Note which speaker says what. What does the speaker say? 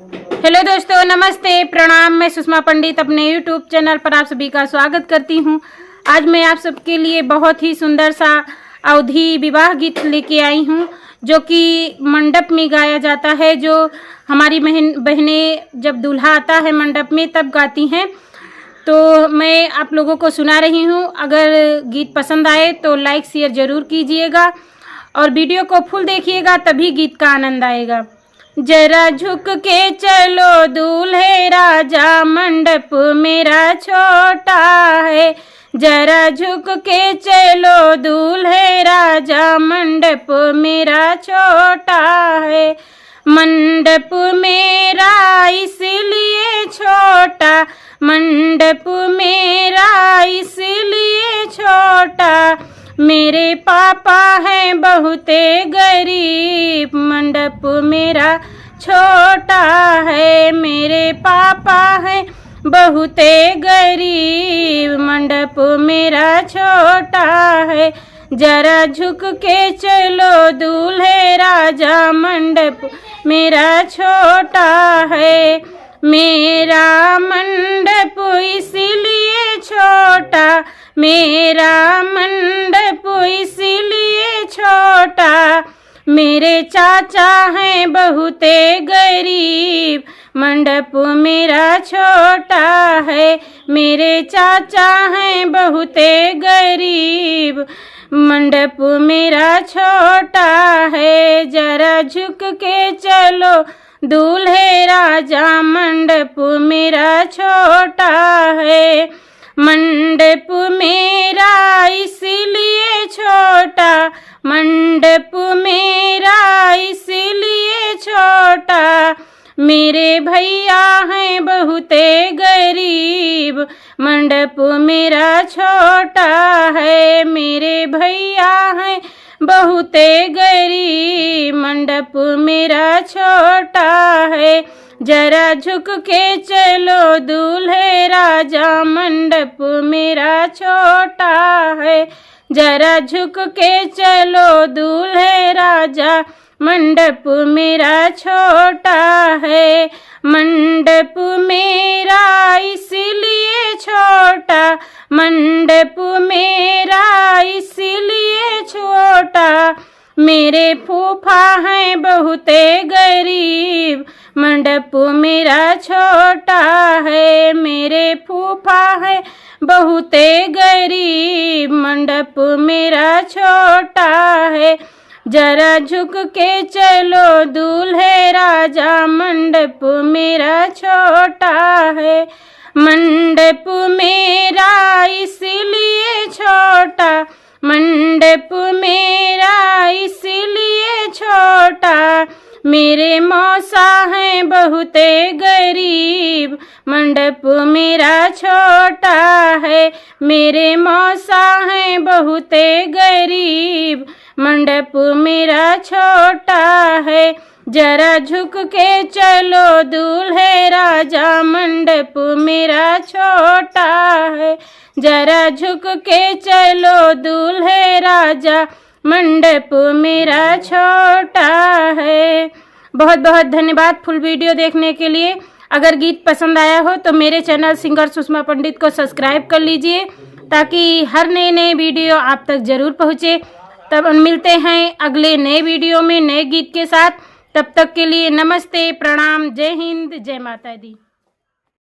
Speaker 1: Hello दोस्तों, नमस्ते, प्रणाम। मैं सुषमा पंडित अपने यूट्यूब चैनल पर आप सभी का स्वागत करती हूं। आज मैं आप सबके लिए बहुत ही सुंदर सा अवधी विवाह गीत लेके आई हूं, जो कि मंडप में गाया जाता है। जो हमारी बहनें जब दूल्हा आता है मंडप में तब गाती हैं। तो मैं आप लोगों को सुना रही हूं। अगर गीत पसंद आए तो लाइक शेयर ज़रूर कीजिएगा और वीडियो को फुल देखिएगा, तभी गीत का आनंद आएगा। जरा झुक के चलो दूल्हे राजा, मंडप मेरा छोटा है। जरा झुक के चलो दूल्हे राजा, मंडप मेरा छोटा है। मंडप मेरा इसलिए छोटा, मंडप मेरा इसलिए छोटा, मेरे पापा हैं बहुते गरीब। मंडप मेरा छोटा है, मेरे पापा हैं बहुते गरीब। मंडप मेरा छोटा है। जरा झुक के चलो दूल्हे राजा, मंडप मेरा छोटा है। मेरा मंडप इसलिए छोटा, मेरा मंडप इसलिए छोटा, मेरे चाचा हैं बहुते गरीब। मंडप मेरा छोटा है, मेरे चाचा हैं बहुते गरीब। मंडप मेरा छोटा है। जरा झुक के चलो दूल्हे राजा, मंडप मेरा छोटा है। मंडप मेरा इसलिए छोटा, मंडप मेरा इसलिए छोटा, मेरे भैया हैं बहुते गरीब। मंडप मेरा छोटा है, मेरे भैया हैं बहुते गरीब। मंडप मेरा छोटा है। जरा झुक के चलो दूल्हे राजा, मंडप मेरा छोटा है। जरा झुक के चलो दूल्हे राजा, मंडप मेरा छोटा है। मंडप मेरा इसलिए छोटा, मंडप मेरा इसलिए छोटा, मेरे फूफा हैं बहुते गरीब। मंडप मेरा छोटा है, मेरे फूफा हैं बहुते गरीब। मंडप मेरा छोटा है। जरा झुक के चलो दूल्हे राजा, मंडप मेरा छोटा है। मंडप मेरा इसलिए छोटा, मंडप मेरा इसलिए छोटा, मेरे मौसा हैं बहुते गरीब। मंडप मेरा छोटा है, मेरे मौसा हैं बहुते गरीब। मंडप मेरा छोटा है। जरा झुक के चलो दूल्हे राजा, मंडप मेरा छोटा है। जरा झुक के चलो दूल्हे राजा, मंडप मेरा छोटा है। बहुत बहुत धन्यवाद फुल वीडियो देखने के लिए। अगर गीत पसंद आया हो तो मेरे चैनल सिंगर सुषमा पंडित को सब्सक्राइब कर लीजिए, ताकि हर नए वीडियो आप तक ज़रूर पहुँचे। तब मिलते हैं अगले नए वीडियो में नए गीत के साथ। तब तक के लिए नमस्ते, प्रणाम, जय हिंद, जय माता दी।